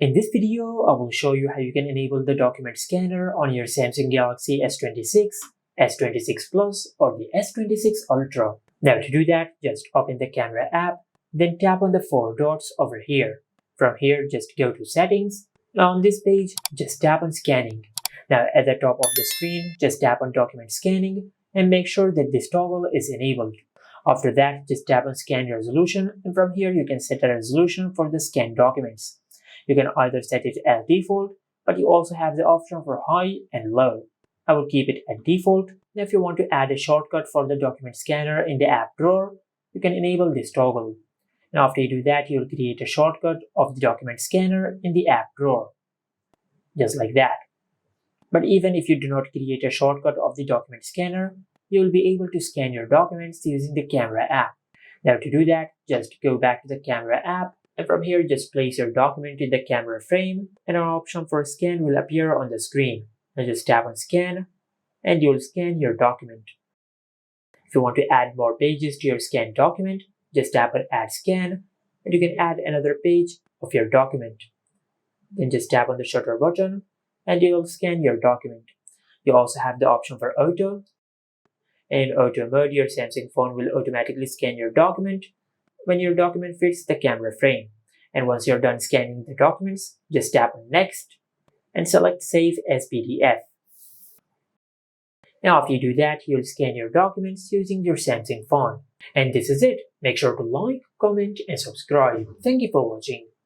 In this video, I will show you how you can enable the document scanner on your Samsung Galaxy S26, S26 Plus, or the S26 Ultra. Now to do that, just open the camera app, then tap on the four dots over here. From here, just go to Settings. Now on this page, just tap on Scanning. Now at the top of the screen, just tap on Document Scanning and make sure that this toggle is enabled. After that, just tap on Scan Resolution, and from here you can set a resolution for the scanned documents. You can either set it as default, but you also have the option for high and low. I will keep it at default. Now if you want to add a shortcut for the document scanner in the app drawer, you can enable this toggle. Now after you do that, you will create a shortcut of the document scanner in the app drawer. Just like that. But even if you do not create a shortcut of the document scanner, you will be able to scan your documents using the camera app. Now to do that, just go back to the camera app, and from here just place your document in the camera frame, and an option for scan will appear on the screen. Now just tap on scan, and you'll scan your document. If you want to add more pages to your scanned document, just tap on add scan, and you can add another page of your document. Then just tap on the shutter button, and you'll scan your document. You also have the option for auto. In auto mode, your Samsung phone will automatically scan your document when your document fits the camera frame. And once you're done scanning the documents, just tap on Next and select Save as PDF. Now after you do that, you'll scan your documents using your Samsung phone. And this is it. Make sure to like, comment, and subscribe. Thank you for watching.